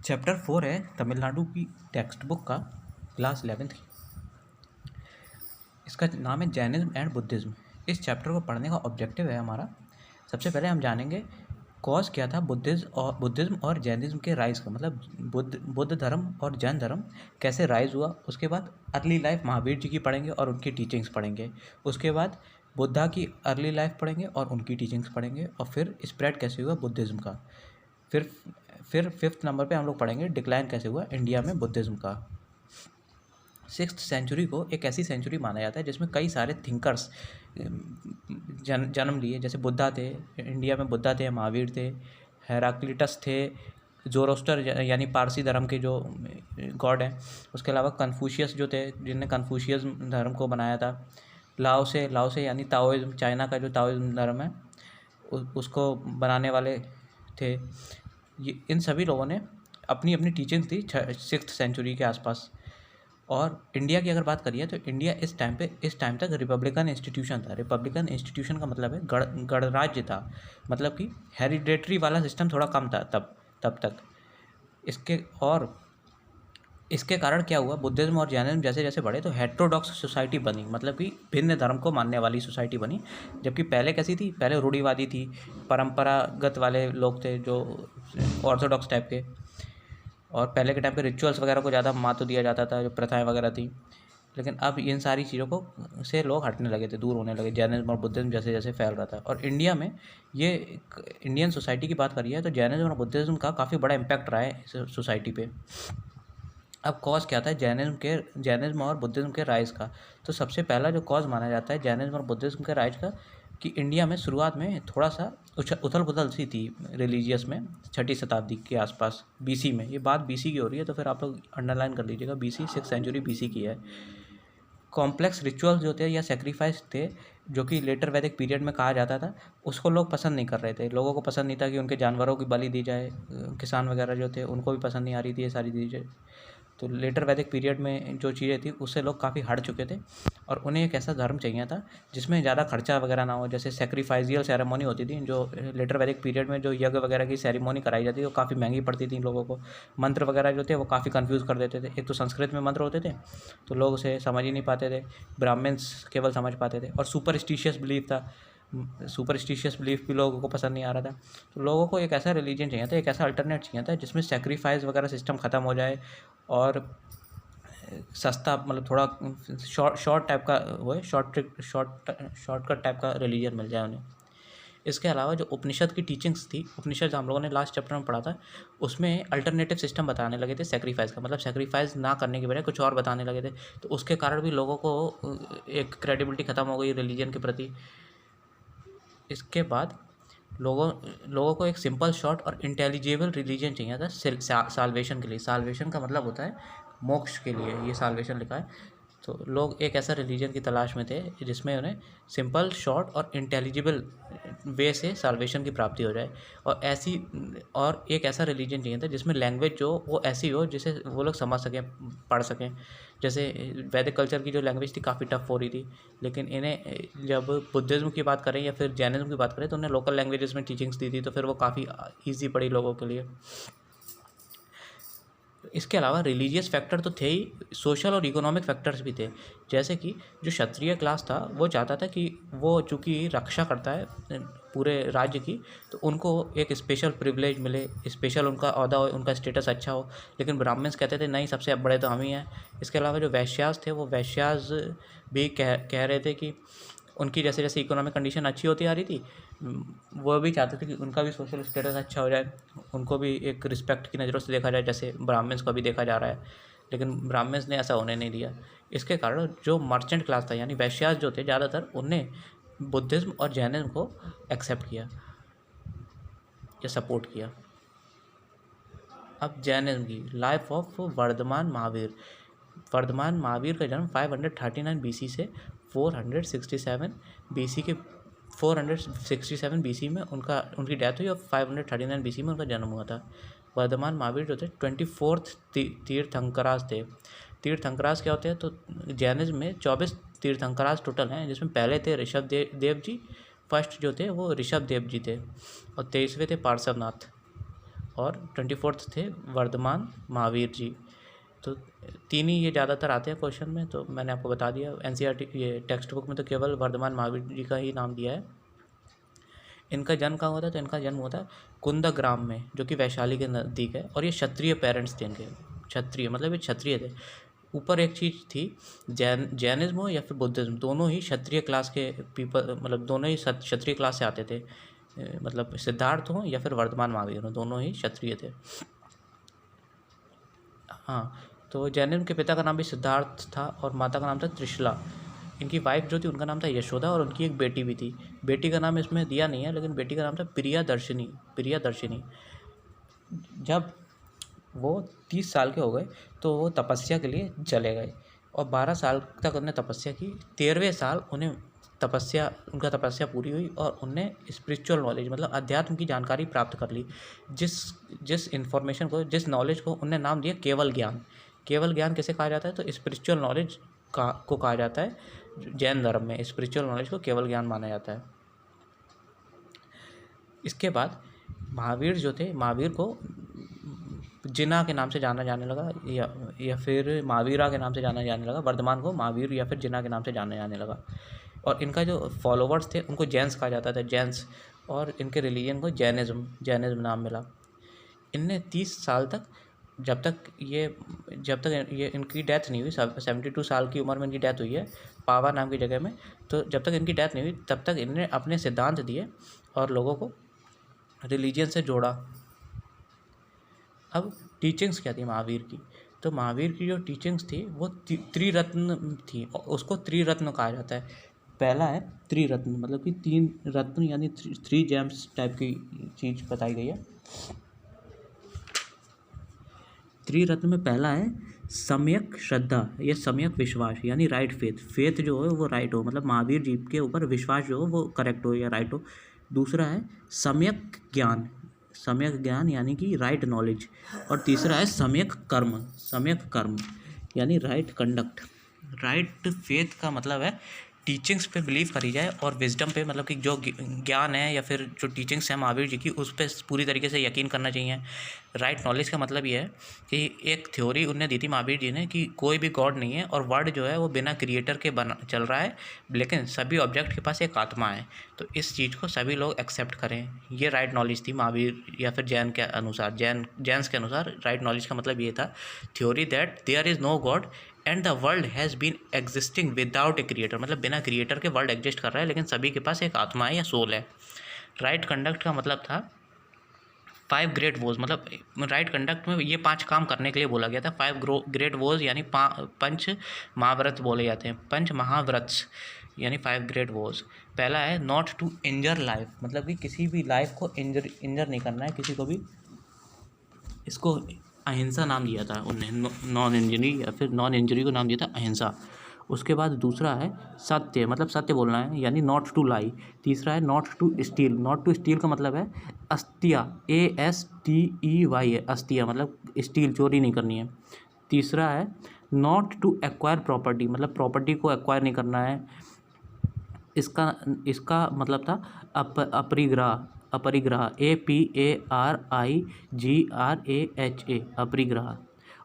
Chapter 4 है तमिलनाडु की text book का, क्लास 11th की। इसका नाम है जैनिज्म एंड बुद्धिज़्म। इस चैप्टर को पढ़ने का ऑब्जेक्टिव है हमारा, सबसे पहले हम जानेंगे कॉज क्या था बुद्धिज़्म और जैनिज्म के राइज का, मतलब बुद्ध धर्म और जैन धर्म कैसे राइज हुआ। उसके बाद अर्ली लाइफ महावीर जी की पढ़ेंगे और उनकी टीचिंग्स पढ़ेंगे। उसके बाद बुद्धा की अर्ली लाइफ पढ़ेंगे और उनकी टीचिंग्स पढ़ेंगे। और फिर स्प्रेड कैसे हुआ बुद्धिज़्म का। फिर 5th नंबर पे हम लोग पढ़ेंगे डिक्लाइन कैसे हुआ इंडिया में बुद्धिज़्म का। 6th सेंचुरी को एक ऐसी सेंचुरी माना जाता है जिसमें कई सारे थिंकर्स जन्म लिए। जैसे बुद्धा थे, इंडिया में बुद्धा थे, महावीर थे, हेराक्लिटस थे, जोरोस्टर यानी पारसी धर्म के जो गॉड हैं। उसके अलावा कन्फ्यूशियस जो थे, जिनने कन्फ्यूशियस धर्म को बनाया था। लाओसे यानी ताओइज्म, चाइना का जो ताओइज्म धर्म है उसको बनाने वाले थे। ये इन सभी लोगों ने अपनी अपनी टीचिंग दी 6th सेंचुरी के आसपास। और इंडिया की अगर बात करिए तो इंडिया इस टाइम तक रिपब्लिकन इंस्टीट्यूशन था। रिपब्लिकन इंस्टीट्यूशन का मतलब है गणराज्य था, मतलब कि हेरिडेटरी वाला सिस्टम थोड़ा कम था तब तक। इसके कारण क्या हुआ, बुद्धिज्म और जैनिज्म जैसे जैसे बढ़े तो हेट्रोडॉक्स सोसाइटी बनी, मतलब कि भिन्न धर्म को मानने वाली सोसाइटी बनी। जबकि पहले कैसी थी, पहले रूढ़िवादी थी, परंपरागत वाले लोग थे जो ऑर्थोडॉक्स टाइप के। और पहले के टाइम पे रिचुअल्स वगैरह को ज़्यादा महत्व दिया जाता था, जो प्रथाएं वगैरह थी। लेकिन अब इन सारी चीज़ों को से लोग हटने लगे थे, दूर होने लगे, जैनिज्म और बुद्धिज्म जैसे जैसे फैल रहा था। और इंडिया में ये इंडियन सोसाइटी की बात करिए तो जैनिज्म और बुद्धिज्म का काफ़ी बड़ा इम्पैक्ट रहा है इस सोसाइटी पे। अब कॉज क्या था जैनिज्म और बुद्धिज्म के राइज का। तो सबसे पहला जो कॉज माना जाता है जैनिज्म और बुद्धिज्म के राइज का, कि इंडिया में शुरुआत में थोड़ा सा उथल पुथल सी थी रिलीजियस में, 6ठी शताब्दी के आसपास, BC में। ये बात BC की हो रही है, तो फिर आप लोग अंडरलाइन कर लीजिएगा, BC 6th सेंचुरी BC की है। कॉम्प्लेक्स रिचुअल्स जो थे या सेक्रीफाइस थे, जो कि लेटर वैदिक पीरियड में कहा जाता था, उसको लोग पसंद नहीं कर रहे थे। लोगों को पसंद नहीं था कि उनके जानवरों की बलि दी जाए। किसान वगैरह जो थे उनको भी पसंद नहीं आ रही थी ये सारी चीज़ें। तो लेटर वैदिक पीरियड में जो चीज़ें थी उससे लोग काफ़ी हट चुके थे, और उन्हें एक ऐसा धर्म चाहिए था जिसमें ज़्यादा खर्चा वगैरह ना हो। जैसे सेक्रीफाइजियल सेरेमनी होती थी, जो लेटर वैदिक पीरियड में जो यज्ञ वगैरह की सेरेमनी कराई जाती थी वो काफ़ी महंगी पड़ती थी लोगों को। मंत्र वगैरह जो थे वो काफ़ी कन्फ्यूज़ कर देते थे। एक तो संस्कृत में मंत्र होते थे तो लोग उसे समझ ही नहीं पाते थे, ब्राह्मण्स केवल समझ पाते थे। और सुपरस्टिशियस बिलीफ था, सुपरस्टिशियस बिलीफ भी लोगों को पसंद नहीं आ रहा था। तो लोगों को एक ऐसा रिलीजन चाहिए था, एक ऐसा अल्टरनेट चाहिए था जिसमें सेक्रीफाइस वगैरह सिस्टम ख़त्म हो जाए और सस्ता, मतलब थोड़ा शॉर्ट टाइप का हो, शॉर्टकट टाइप का रिलीजन मिल जाए उन्हें। इसके अलावा जो उपनिषद की टीचिंग्स थी, उपनिषद हम लोगों ने लास्ट चैप्टर में पढ़ा था, उसमें अल्टरनेटिव सिस्टम बताने लगे थे सेक्रीफाइस का, मतलब सेक्रीफाइस ना करने के बजाय कुछ और बताने लगे थे। तो उसके कारण भी लोगों को एक क्रेडिबिलिटी ख़त्म हो गई रिलीजन के प्रति। इसके बाद लोगों को एक सिंपल, शॉर्ट और इंटेलिजिबल रिलीजन चाहिए था साल्वेशन के लिए। साल्वेशन का मतलब होता है मोक्ष के लिए, ये साल्वेशन लिखा है। तो लोग एक ऐसा रिलीजन की तलाश में थे जिसमें उन्हें सिंपल, शॉर्ट और इंटेलिजिबल वे से साल्वेशन की प्राप्ति हो जाए। और एक ऐसा रिलीजन चाहिए था जिसमें लैंग्वेज जो वो ऐसी हो जिसे वो लोग समझ सकें, पढ़ सकें। जैसे वैदिक कल्चर की जो लैंग्वेज थी काफ़ी टफ हो रही थी, लेकिन इन्हें जब बुद्धिज़्म की बात करें या फिर जैनिज्म की बात करें तो उन्हें लोकल लैंग्वेजेस में टीचिंग्स दी थी, तो फिर वो काफ़ी ईजी पड़ी लोगों के लिए। इसके अलावा रिलीजियस फैक्टर तो थे ही, सोशल और इकोनॉमिक फैक्टर्स भी थे। जैसे कि जो क्षत्रिय क्लास था वो चाहता था कि वो चूँकि रक्षा करता है पूरे राज्य की, तो उनको एक स्पेशल प्रिविलेज मिले, स्पेशल उनका ओहदा हो, उनका स्टेटस अच्छा हो। लेकिन ब्राह्मण्स कहते थे नहीं, सबसे बड़े तो हम ही हैं। इसके अलावा जो वैश्यास थे, वो वैश्यास भी कह रहे थे कि उनकी जैसे जैसे इकोनॉमिक कंडीशन अच्छी होती आ रही थी, वो भी चाहते थे कि उनका भी सोशल स्टेटस अच्छा हो जाए, उनको भी एक रिस्पेक्ट की नज़रों से देखा जाए जैसे ब्राह्मण्स को भी देखा जा रहा है। लेकिन ब्राह्मण्स ने ऐसा होने नहीं दिया। इसके कारण जो मर्चेंट क्लास था यानी वैश्यास जो थे ज़्यादातर, उनने बुद्धिज़्म और जैनिज्म को एक्सेप्ट किया या सपोर्ट किया। अब जैनिज्म की लाइफ ऑफ वर्धमान महावीर का जन्म 539 BC से 467 BC के 467 BC में उनकी डेथ हुई और 539 BC में उनका जन्म हुआ था। वर्धमान महावीर जो थे 24th तीर्थंकराज थे। तीर्थंकराज क्या होते हैं, तो जैनिज्म में 24 तीर्थंकराज टोटल हैं, जिसमें पहले थे ऋषभ देव जी, फर्स्ट जो थे वो ऋषभ देव जी थे, और 23वें थे पार्श्वनाथ, और 24th थे वर्धमान महावीर जी। तो 3 ही ये ज़्यादातर आते हैं क्वेश्चन में, तो मैंने आपको बता दिया। NCERT ये टेक्स्ट बुक में तो केवल वर्धमान महावीर जी का ही नाम दिया है। इनका जन्म कहाँ हुआ था? तो इनका जन्म हुआ था कुंदग्राम में, जो कि वैशाली के नज़दीक है। और ये क्षत्रिय पेरेंट्स थे इनके, क्षत्रिय मतलब ये क्षत्रिय थे। ऊपर एक चीज़ थी, जैनिज्म हो या फिर बुद्धिज्म, दोनों ही क्षत्रिय क्लास के पीपल, मतलब दोनों ही क्षत्रिय क्लास से आते थे। मतलब सिद्धार्थ हो या फिर वर्धमान महावीर हो, दोनों ही क्षत्रिय थे। हाँ, तो जैनिज्म के पिता का नाम भी सिद्धार्थ था और माता का नाम था त्रिशला। इनकी वाइफ जो थी उनका नाम था यशोदा, और उनकी एक बेटी भी थी। बेटी का नाम इसमें दिया नहीं है, लेकिन बेटी का नाम था प्रियदर्शिनी। जब वो 30 साल के हो गए तो वो तपस्या के लिए चले गए और 12 साल तक उन्होंने तपस्या की। 13वें साल उनका तपस्या पूरी हुई और उनने स्पिरिचुअल नॉलेज मतलब अध्यात्म की जानकारी प्राप्त कर ली। जिस इन्फॉर्मेशन को, जिस नॉलेज को उनने नाम दिया केवल ज्ञान। केवल ज्ञान किसे कहा जाता है? तो स्पिरिचुअल नॉलेज को कहा जाता है। जैन धर्म में स्पिरिचुअल नॉलेज को केवल ज्ञान माना जाता है। इसके बाद महावीर जो थे, महावीर को जिना के नाम से जाना जाने लगा या फिर महावीरा के नाम से जाना जाने लगा। वर्धमान को महावीर या फिर जिना के नाम से जाना जाने लगा। और इनका जो फॉलोवर्स थे उनको जैन्स कहा जाता था, जैन्स। और इनके रिलीजन को जैनिज्म नाम मिला। इनने 30 साल तक, जब तक ये इनकी डेथ नहीं हुई, 72 साल की उम्र में इनकी डेथ हुई है पावा नाम की जगह में। तो जब तक इनकी डेथ नहीं हुई तब तक इनने अपने सिद्धांत दिए और लोगों को रिलीजन से जोड़ा। अब टीचिंग्स क्या थी महावीर की? तो महावीर की जो टीचिंग्स थी वो त्रिरत्न थी, और उसको त्रिरत्न कहा जाता है। पहला है त्रिरत्न, मतलब कि 3 रत्न यानी 3 जेम्स टाइप की चीज़ बताई गई है। त्रिरत्न में पहला है सम्यक श्रद्धा या सम्यक विश्वास, यानी राइट फेथ जो है वो राइट हो, मतलब महावीर जी के ऊपर विश्वास जो हो वो करेक्ट हो या राइट हो। दूसरा है सम्यक ज्ञान यानी कि राइट नॉलेज। और तीसरा है सम्यक कर्म यानी राइट कंडक्ट। राइट फेथ का मतलब है टीचिंग्स पे बिलीव करी जाए और विजडम पे, मतलब कि जो ज्ञान है या फिर जो टीचिंग्स है महावीर जी की उस पर पूरी तरीके से यकीन करना चाहिए। राइट नॉलेज का मतलब ये है कि एक थ्योरी उनने दी थी महावीर जी ने कि कोई भी गॉड नहीं है और वर्ल्ड जो है वो बिना क्रिएटर के चल रहा है, लेकिन सभी ऑब्जेक्ट के पास एक आत्मा है। तो इस चीज़ को सभी लोग एक्सेप्ट करें, ये राइट नॉलेज थी महावीर या फिर जैन के अनुसार। जैन्स के अनुसार राइट नॉलेज का मतलब ये था, theory that there is no god and the world has been existing without a creator, मतलब बिना क्रिएटर के वर्ल्ड एग्जिस्ट कर रहा है, लेकिन सभी के पास एक आत्मा है या सोल है। राइट कंडक्ट का मतलब था 5 ग्रेट वॉज, मतलब राइट कंडक्ट में ये 5 काम करने के लिए बोला गया था। 5 ग्रेट वॉज यानी 5 महाव्रत बोले जाते हैं, 5 महाव्रत यानी 5 ग्रेट वॉज। पहला है नॉट टू इंजर लाइफ, मतलब कि किसी भी लाइफ को इंजर नहीं करना है किसी को भी। इसको अहिंसा नाम दिया था उनने, नॉन इंजरी को नाम दिया था अहिंसा। उसके बाद दूसरा है सत्य, मतलब सत्य बोलना है यानी नॉट टू लाई। तीसरा है नॉट टू स्टील का मतलब है अस्तिया, ASTEY, अस्तिया मतलब स्टील, चोरी नहीं करनी है। तीसरा है नॉट टू एक्वायर प्रॉपर्टी, मतलब प्रॉपर्टी को एक्वायर नहीं करना है। इसका मतलब था अपरिग्रह, APARIGRAHA, अपरिग्रह।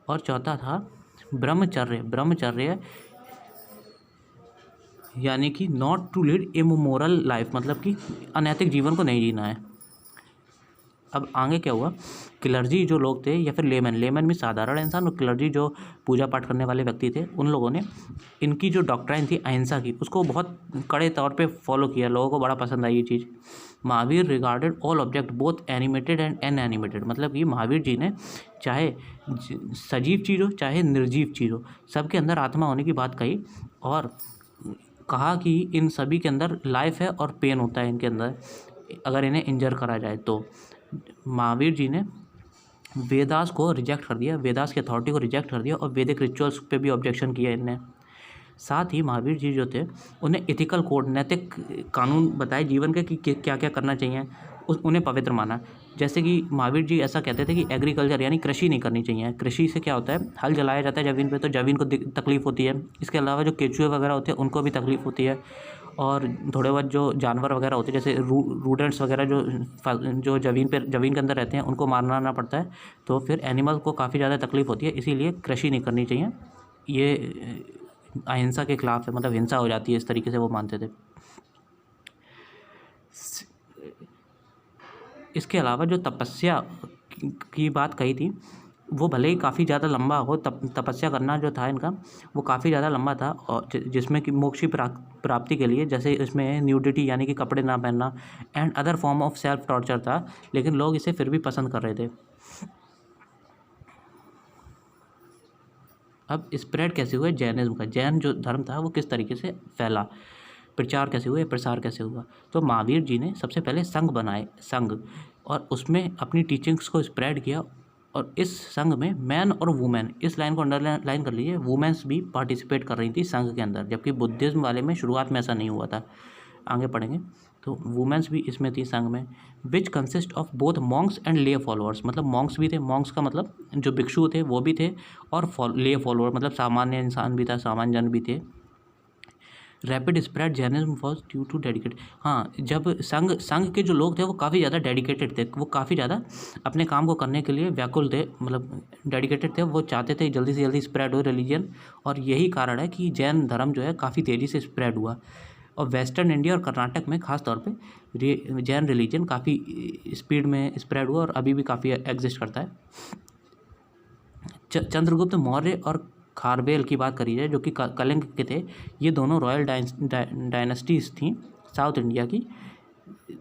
और चौथा था ब्रह्मचर्य यानी कि not to lead immoral life, मतलब कि अनैतिक जीवन को नहीं जीना है। अब आगे क्या हुआ, क्लर्जी जो लोग थे या फिर लेमन में साधारण इंसान, और क्लर्जी जो पूजा पाठ करने वाले व्यक्ति थे, उन लोगों ने इनकी जो डॉक्ट्राइन थी अहिंसा की उसको बहुत कड़े तौर पे फॉलो किया। लोगों को बड़ा पसंद आई ये चीज़। Mahavir regarded all object both animated and inanimated, मतलब कि महावीर जी ने चाहे सजीव चीज़ हो चाहे निर्जीव चीज़ हो, सबके अंदर आत्मा होने की बात कही और कहा कि इन सभी के अंदर लाइफ है और पेन होता है इनके अंदर अगर इन्हें इंजर करा जाए तो। महावीर जी ने वेदास को रिजेक्ट कर दिया, वेदास की अथॉरिटी को रिजेक्ट कर दिया और वैदिक रिचुअल्स पे भी ऑब्जेक्शन किया इनने। साथ ही महावीर जी जो थे उन्हें एथिकल कोड, नैतिक कानून बताए जीवन के कि क्या क्या करना चाहिए, उन्हें पवित्र माना। जैसे कि महावीर जी ऐसा कहते थे कि एग्रीकल्चर यानी कृषि नहीं करनी चाहिए। कृषि से क्या होता है, हल जलाया जाता है ज़मीन पे तो ज़मीन को तकलीफ़ होती है। इसके अलावा जो केचुए वगैरह होते हैं उनको भी तकलीफ़ होती है। और थोड़े बहुत जो जानवर वगैरह होते हैं जैसे रूडेंट्स वगैरह जो ज़मीन के अंदर रहते हैं उनको मारना पड़ता है। तो फिर एनिमल को काफ़ी ज़्यादा तकलीफ होती है, इसीलिए कृषि नहीं करनी चाहिए। ये अहिंसा के खिलाफ है, मतलब हिंसा हो जाती है, इस तरीके से वो मानते थे। इसके अलावा जो तपस्या की बात कही थी वो भले ही काफ़ी ज़्यादा लंबा हो, तपस्या करना जो था इनका वो काफ़ी ज़्यादा लंबा था, और जिसमें कि मोक्ष की प्राप्ति के लिए जैसे इसमें न्यूडिटी यानी कि कपड़े ना पहनना and other form of self torture था, लेकिन लोग इसे फिर भी पसंद कर रहे थे। अब स्प्रेड कैसे हुआ जैनिज्म का, जैन जो धर्म था वो किस तरीके से फैला, प्रचार कैसे हुआ, प्रसार कैसे हुआ। तो महावीर जी ने सबसे पहले संघ बनाए, संघ, और उसमें अपनी टीचिंग्स को स्प्रेड किया। और इस संघ में मैन और वुमेन, इस लाइन को अंडरलाइन कर लीजिए, वुमेन्स भी पार्टिसिपेट कर रही थी संघ के अंदर, जबकि बुद्धिज्म वाले में शुरुआत में ऐसा नहीं हुआ था, आगे पढ़ेंगे। तो वुमेन्स भी इसमें थी संघ में, which consist of both Monks and ले फॉलोअर्स, मतलब मॉन्क्स भी थे, मॉन्क्स का मतलब जो भिक्षु थे वो भी थे, और ले फॉलोअर मतलब सामान्य इंसान भी था, सामान्य जन भी थे। Rapid spread Jainism was due to dedicate, हाँ, जब संघ के जो लोग थे वो काफ़ी ज़्यादा डेडिकेटेड थे, वो काफ़ी ज़्यादा अपने काम को करने के लिए व्याकुल थे, मतलब डेडिकेटेड थे, वो चाहते थे जल्दी से जल्दी स्प्रेड हो रिलीजन, और यही कारण है कि जैन धर्म जो है काफ़ी तेज़ी से स्प्रेड हुआ। और वेस्टर्न इंडिया और कर्नाटक में खास तौर पे जैन रिलीजन काफ़ी स्पीड में स्प्रेड हुआ और अभी भी काफ़ी एग्जिस्ट करता है। चंद्रगुप्त मौर्य और खारवेल की बात करी जाए जो कि कलिंग के थे, ये दोनों रॉयल डायनेस्टीज थी साउथ इंडिया की,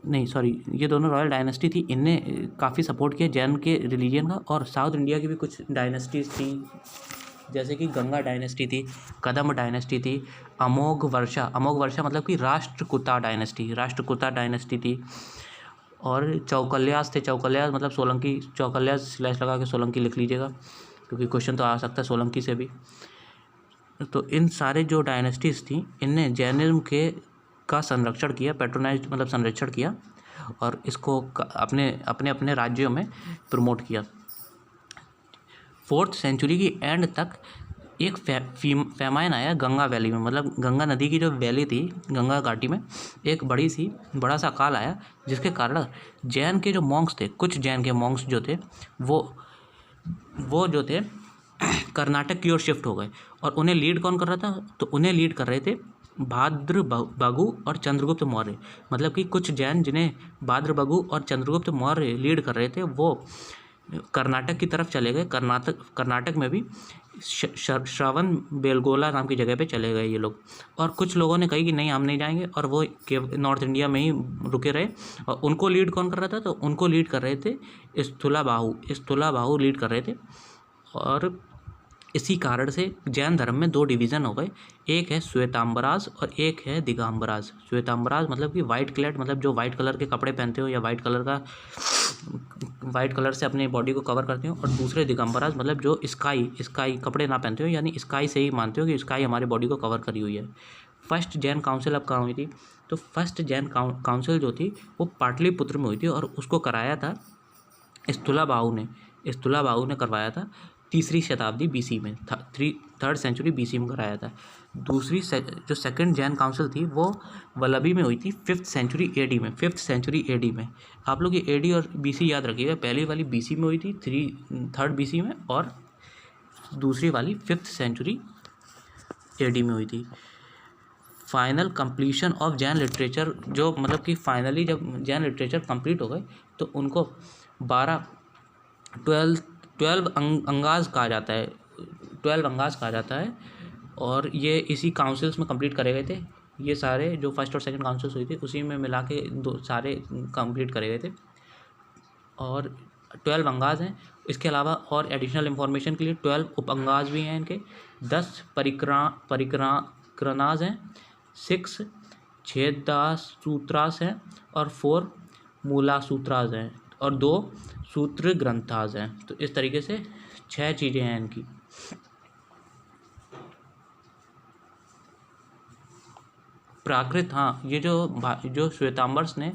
नहीं सॉरी, ये दोनों रॉयल डायनेस्टी थी, इनने काफ़ी सपोर्ट किया जैन के रिलीजन का। और साउथ इंडिया की भी कुछ डायनेस्टीज थी, जैसे कि गंगा डायनेस्टी थी, कदम डायनेस्टी थी, अमोघ वर्षा मतलब कि राष्ट्रकूटा डायनेस्टी थी, और चौकल्यास थे, चौकल्यास मतलब सोलंकी, चौकल्यास स्लैश लगा के सोलंकी लिख लीजिएगा क्योंकि क्वेश्चन तो आ सकता है सोलंकी से भी। तो इन सारे जो डायनेस्टीज थी इनने जैनिज्म का संरक्षण किया, पैट्रोनाइज मतलब संरक्षण किया, और इसको अपने अपने अपने राज्यों में प्रमोट किया। 4th सेंचुरी की एंड तक एक फैमाइन आया गंगा वैली में, मतलब गंगा नदी की जो वैली थी गंगा घाटी में एक बड़ा सा अकाल आया, जिसके कारण जैन के जो मॉन्क्स थे, कुछ जैन के मॉन्क्स जो थे वो जो थे कर्नाटक की ओर शिफ्ट हो गए। और उन्हें लीड कौन कर रहा था, तो उन्हें लीड कर रहे थे भाद्रभगु और चंद्रगुप्त मौर्य, मतलब कि कुछ जैन जिन्हें भाद्रभगु और चंद्रगुप्त मौर्य लीड कर रहे थे वो कर्नाटक की तरफ चले गए। कर्नाटक में भी श्रवण बेलगोला नाम की जगह पे चले गए ये लोग, और कुछ लोगों ने कही कि नहीं हम नहीं जाएंगे, और वो नॉर्थ इंडिया में ही रुके रहे। और उनको लीड कौन कर रहा था, तो उनको लीड कर रहे थे स्थूलाबाहु लीड कर रहे थे। और इसी कारण से जैन धर्म में 2 डिवीज़न हो गए, एक है श्वेतांबराज और एक है दिगंबराज। श्वेतांबराज मतलब कि वाइट क्लैड, मतलब जो वाइट कलर के कपड़े पहनते हो या वाइट कलर से अपने बॉडी को कवर करते हो, और दूसरे दिगंबराज मतलब जो स्काई कपड़े ना पहनते हो, यानी स्काई से ही मानते हो कि स्काई हमारे बॉडी को कवर करी हुई है। फर्स्ट जैन काउंसिल अब कहाँ हुई थी, तो फर्स्ट जैन काउंसिल जो थी वो पाटलिपुत्र में हुई थी, और उसको कराया था स्थूलाबाहु ने करवाया था 3री शताब्दी BC में, 3rd सेंचुरी BC में कराया था। दूसरी जो सेकंड जैन काउंसिल थी वो वल्लभी में हुई थी 5th सेंचुरी AD में। आप लोग ये AD और BC याद रखिएगा, पहली वाली BC में हुई थी, 3rd BC में, और दूसरी वाली 5th सेंचुरी AD में हुई थी। Final completion of Jain literature, जो मतलब कि फाइनली जब जैन लिटरेचर कंप्लीट हो गए तो उनको 12 अंगाज कहा जाता है, और ये इसी काउंसिल्स में कंप्लीट करे गए थे। ये सारे जो फर्स्ट और सेकंड काउंसिल्स हुई थी उसी में मिला के सारे कंप्लीट करे गए थे, और 12 अंगाज हैं। इसके अलावा और एडिशनल इन्फॉर्मेशन के लिए 12 उप अंगाज भी हैं इनके, 10 परिक्रानाज हैं, 6 छेदास सूत्रास हैं, और 4 मूला सूत्रास हैं, और 2 सूत्र ग्रंथाज हैं। तो इस तरीके से 6 चीज़ें हैं इनकी। प्राकृत, हाँ, ये जो श्वेतांबर्स ने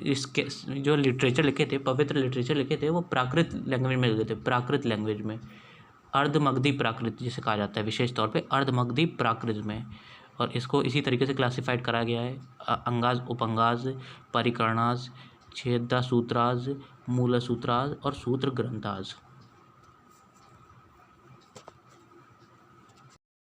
इसके जो लिटरेचर लिखे थे, पवित्र लिटरेचर लिखे थे, वो प्राकृत लैंग्वेज में लिखे थे, प्राकृत लैंग्वेज में, अर्धमगधी प्राकृत जिसे कहा जाता है, विशेष तौर पे अर्धमगधी प्राकृत में। और इसको इसी तरीके से क्लासिफाइड करा गया है अंगाज, उपअंगाज, परिकरणाज, छेदा सूत्राज, मूल सूत्राज और सूत्र ग्रंथाज।